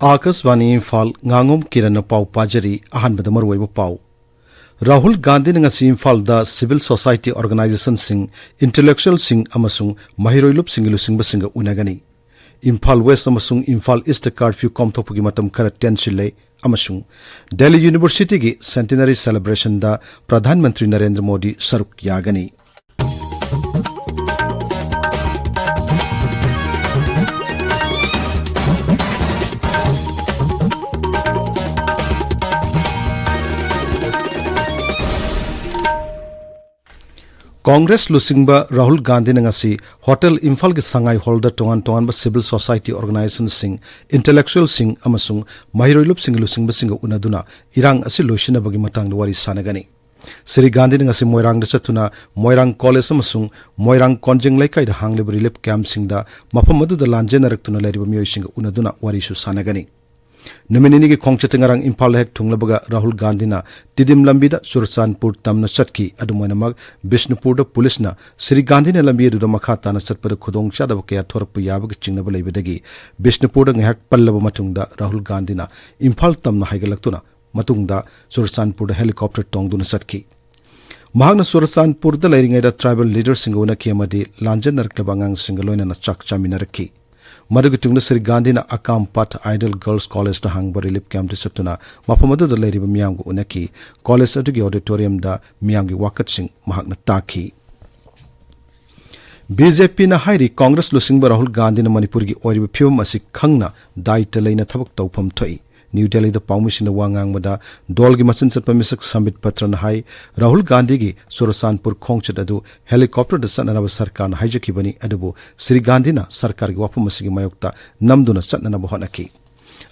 Akashvani Imphal nganगom Kiran pau pajari ahanbada marwaiba pau Rahul Gandhi ngasi Imphal da civil society organization sing intellectual sing amasung mahiroilup singilu singba singa unagani Imphal West amasung Imphal East curfew komthopugi matam khara tenchile amasung Delhi University gi centenary celebration da Pradhan Mantri Narendra Modi saruk yagani Congress lusingba Rahul Gandhi ngasi Hotel Imphal ki sangai holder tongan ba civil society organization sing intellectual sing amasung mahiroilup sing lusingba singa unaduna irang asi loishina bagi matang wari sanagani Sri Gandhi ngasi Moirang da chatuna Moirang College amasung Moirang Konjing laikai da hangle relief camp sing da mafamadu da lanjena raktuna leriba miyoi singa unaduna wari su sanagani Numinini ki khongchatingarang Imphal hek thunglabaga Rahul Gandhi na Tidim lambi da Sursanpur tamna chatki adumoinamag Bishnupur da police na Sri Gandhi na lambi da makha tana chatpada khudong chadaba kaya thorpu yabag chingnaba leibadagi Bishnupur da ngahak pallaba matungda Rahul Gandhi na Imphal tamna haigalaktuna matungda Sursanpur da helicopter tongduna chatki Mahagna Sursanpur da lairingai da tribal leader singona kiamadi lanjan narklabangang singaloina na chak chaminaraki Madugitungna Sri Gandhi na Akam Pat Idol Girls College da hangba relief camp satuna mafamadu da leiriba miyamgu unaki college adugi auditorium da miyamgi wakat sing mahakna taki BJP na hairi Congress lusingba Rahul Gandhi na Manipuri gi oiriba phibam asi khangna daita leina thabak tawpham thoi New Delhi da Paumisina Wangang Mada Dolgi Masin Satpamisak Summit Patran Hai Rahul Gandhi gi Surasanpur Khongchat adu helicopter da Satnanaba Sarkar Hijakibani Adubu Sri Gandhi na Sarkar gi Wapumasigi Mayokta Namduna Satnanaba Honaki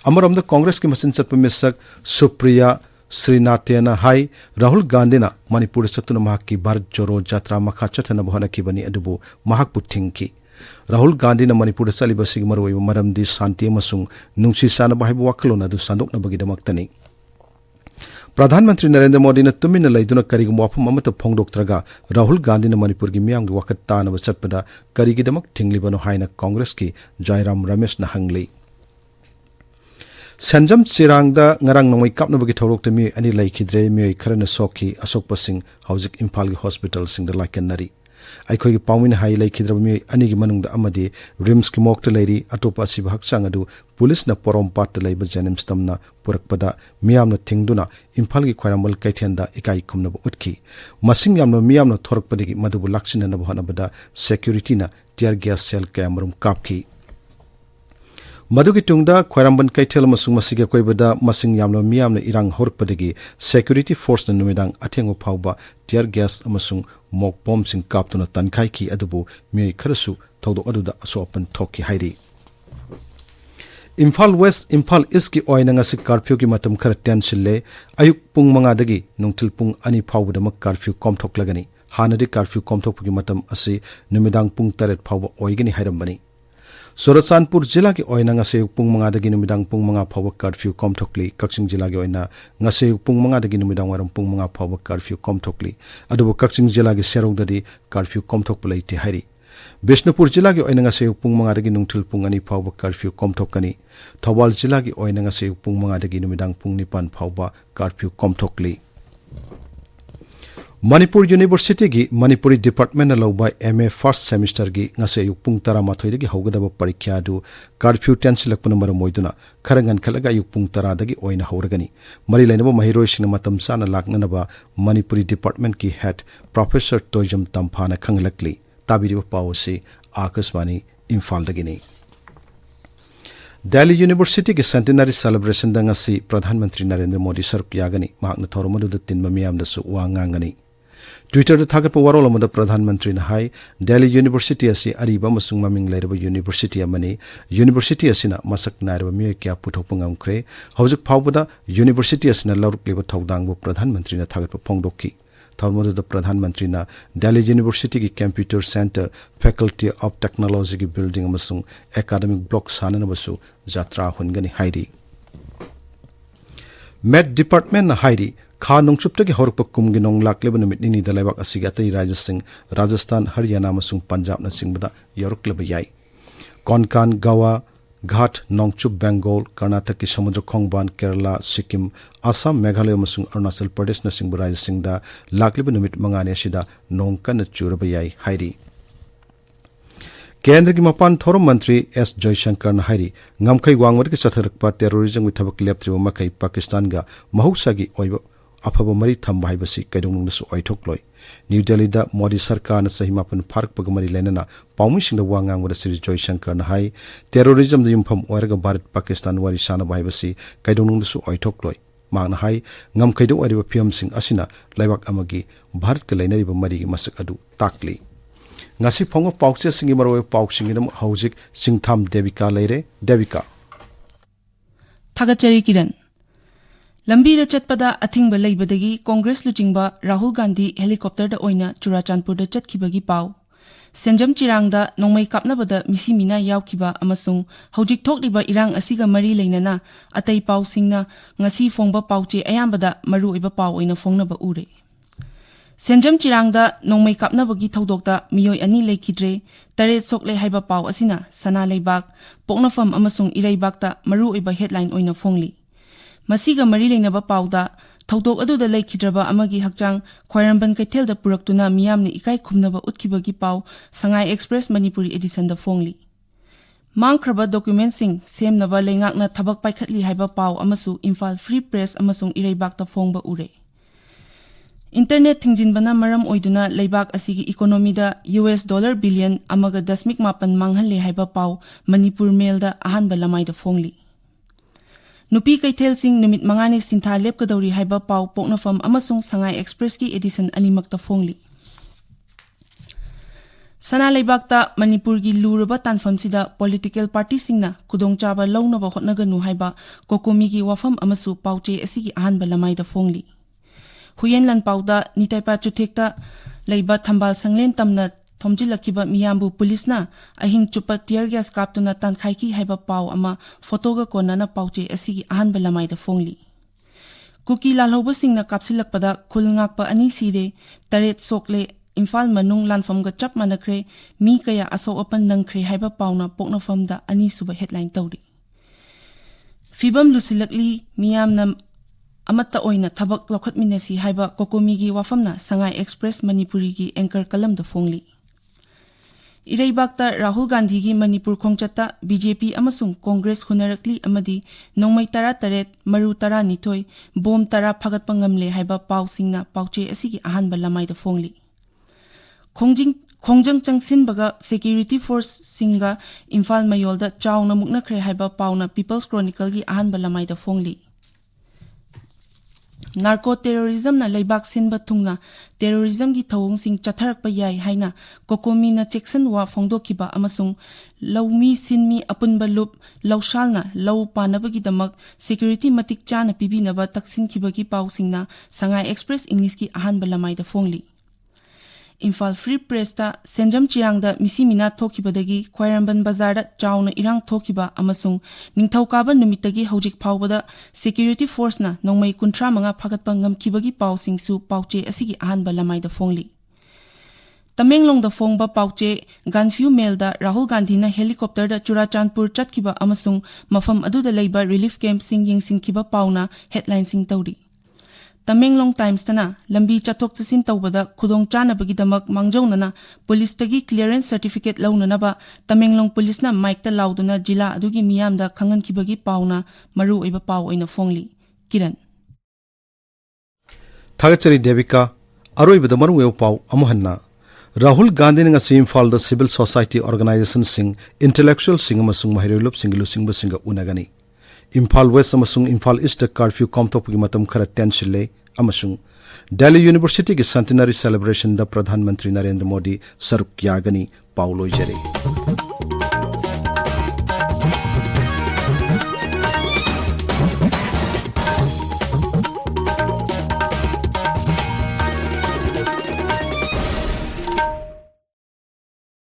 Amaram da Congress ki Masin Satpamisak Supriya Srinathena Hai Rahul Gandhi na Manipur Satuna Mahaki Bharat Joro Jatra Makha Chathanaba Honakibani Adubu Mahak Putinki Rahul Gandhi na Manipur saliba sigmaroi maramdi santi amasung nungsi sana bahibu wakalona du sandokna bagidamaktani Pradhan Mantri Narendra Modi na tumina laiduna karigum wafam amata phongdoktraga Rahul Gandhi na Manipur gi miyamgi wakat tana ba chatpada karigidamak thinglibano haina Congress ki Jairam Ramesh na hangli Sanjam Chirangda ngarang nongoi kapna bagi thorokta mi ani laikhidre mi kharana soki asokpa sing haujik Imphal gi hospital sing da laikanari Aikoi ki pawmin hai laikhidraba mi ani gi manungda amadi rims ki mokta leiri atopa asiba hakchang adu police na porom pat leiba janim stamna purakpada miyamna thingduna Imphal gi khwairamal kaithenda ikai khumna utki masing yamna miyamna thorakpadagi madubu lakchina na bhanabada security na tear gas cell camera kapki Madugi tungda khwairamban kaithel masung masige koibada masing yamna miyamna irang horpadagi security force na numidang athengo phawba tear gas amasung mok bomb sing kaptuna tankai ki adubu miyai kharasu thodo aduda asopan thoki hairi Imphal West Imphal East ki oina ngasi curfew ki matam khara tenchille ayuk pung manga dagi nungtil pung ani phawbada mak curfew komthok lagani hanadi curfew komthok ki matam asi numidang pung 8 phawba oigani hairambani Surasanpur jila ki oina ngase pung manga dagi numidang pung manga phawba curfew komthokli Kakching jila ki oina ngase pung manga dagi numidang waram pung manga phawba curfew komthokli adubu Kakching jila ki serong dadi curfew komthok play ti hari Bishnupur jila ki oina ngase pung manga dagi nungthil pung ani phawba curfew komthokani Thawal jila ki oina ngase pung manga dagi numidang pung 9 phawba curfew komthokli Manipur University gi Manipuri Department alawba MA first semester gi ngase yupung 13 dagi haugadaba parikya du curfew tensilakpuna maramoiduna kharangan khalaga yupung 10 dagi oina hauragani mari lainaba mahiroi sing matam sana laknanaba Manipuri Department ki head Professor Tojam Tamphana khanglakli tabiriba pawsi Akashwani Imphal dagini Delhi University ki centenary celebration da ngasi Pradhan Mantri Narendra Modi saruk yagani mahakna thoromadu da tinma miyam da su wangangani Twitter da thagatpa warol amada Pradhan Mantri na hai Delhi University asi ariba masung maming lairaba university amani university asina masak nairaba mi kya puthokpa ngamkhre haujuk phawbada university asina lawrukleba thodangbo Pradhan Mantri na thagatpa phongdokki Tharmodu da Pradhan Mantri na Delhi University ki Computer Center Faculty of Technology ki building amasung academic block sanana basu jatra hungani hairi Med Department na hairi Kha nongchupta ki horpa kumgi nong lakleba numit ni da laibak asiga tai Rajasthan Rajasthan Haryana amasung Punjab na singbada yorukleba yai Konkan Goa घाट नोंगचुप बेंगोल कर्नाटक की समुद्र खोंगबान केरला सिक्किम असम मेघालय अमसुंग अरुणाचल प्रदेश न सिंग राज्य सिंगदा लाखलिब नुमित मंगाने सिदा नोंग कन चुरब याई हाइरी केंद्र की मपान थोरम मंत्री एस जयशंकर न हाइरी ngमखै वांगवर के चथरकपा टेररिज्म की थबक लेप्त्रिब मखै पाकिस्तान गा महौसागी ओइब अफब मरी थम भाइबसी कैदोंगसु ओइथोक्लोय न्यू दिल्ली दा मोदी सरकार न सही मापन फारक पग मरी लेनना पाउमिसिंग द वांगांग श्री जयशंकर न हाई टेररिज्म द युमफम ओरग भारत पाकिस्तान वारी सान भाइबसी कैदोंगसु ओइथोक्लोय मांगना हाई ngमखैदो ओरिब फियमसिंग असिना लाइबाक अमगी भारत के लेनरिब मरी मसक अदु ताकली ngasi phongo paukche singi maroi pauksing dam hauzik singtham devika leire devika thagachari kiran lambi da chatpada athingba leibadagi congress luchingba rahul gandhi helicopter da oina churachandpur da chatkibagi pau senjam chirang da nongmai kapnabada misimina yaukhiba amasung hojik thokliba irang asiga mari leinana atai pau singna ngasi phongba pauche ayambada maru iba pau oina phongnaba ure senjam chirang da nongmai kapnabagi thodokta miyoi ani lekhidre tare sokle haiba pau asina sana leibak poknafam amasung iraibak ta maru iba headline oina phongli masiga mari leinaba pau da thodok adu da lekhidraba amagi hakchang khwairamban kaithel da puraktuna miyamni ikai khumnaba utkibagi pau sangai express manipuri edition da phongli mangkraba document sing semnaba lengakna thabak paikhatli haiba pau amasu imphal free press amasung iraibak ta phongba ure internet thingjinbana maram oiduna leibak asigi economy da $1 billion amaga dasmik mapan manghalle haiba pau manipur mail da ahan balamai da phongli nupi kaithel sing numit mangani sintha lepkadori haiba pau poknafam amasung sangai express ki edition animak ta phongli sana leibak ta manipur gi luraba tanfam sida political party singna kudongchaba launaba hotnaganu haiba kokomi gi wafam amasu pauche asigi ahan balamai da phongli huyen lan pauda nitaipa chuthekta leiba thambal sanglen tamna thomjilakiba miyambu police na ahing chupa tear gas kaptuna tankhaiki haiba pau ama photo ga konana pauche asigi ahan balamai da phongli kuki lalhoba singna kapsilakpada khulngakpa ani sire taret sokle imphal manung lanfam ga chap manakre mi kaya aso open nangkhre haiba pauna poknafam da ani suba headline tawri fibam lusilakli miyamna amata oina thabak lokhatminasi haiba kokomi gi wafamna sangai express manipuri gi anchor kalam da phongli ireibakta rahul gandhi gi manipur khongchata bjp amasung congress hunarakli amadi nongmai tara taret maru tara nithoi bom tara phagat pangamle haiba pausingna pauche asigi ahan balamai da phongli khongjang changsin baga security force singa imphal mayol da chawna mukna khre haiba pauna people's chronicle gi ahan balamai da phongli narco terrorism na leibak sinba thungna terrorism gi thawong sing chatharak pa yai haina kokomi na checkson wa phongdokhiba amasung lawmi sinmi apunba lup lawshalna law panabagi damak security matik chana pibinaba taksin khibagi pausingna sangai express english ki ahan balamai da phongli Imphal Free Press ta senjam chirang da misimina thokibadagi khwairamban bazar da chawna irang thokiba amasung ningthaukaba numitagi hojik phawbada security force na nongmai kuntra manga phagatpa ngamkibagi pawsing su pauche asigi ahan balamai da phongli Tamenglong da phongba pauche ganfew mail da Rahul Gandhi na helicopter da Churachandpur chatkiba amasung mafam adu da leiba relief camp sing yingsin kiba pauna headline sing tawri Tamenglong Times tana lambi chathok chasin tawbada khudong chana bagi damak mangjona police tagi clearance certificate launana ba Tamenglong police na mic ta lauduna jila adugi miyam da khangan khibagi pauna maru oiba paw oina phongli Kiran Thagachari Devika aroi bada maru eu paw amohanna Rahul Gandhi nga Imphal da civil society organization sing intellectual sing amasung mahirulup singlu singba singa unagani Imphal West amasung Imphal East da curfew komtopgi matam khara tension le amasung Delhi University ki centenary celebration da Pradhan Mantri Narendra Modi saruk yagani Paulo Jere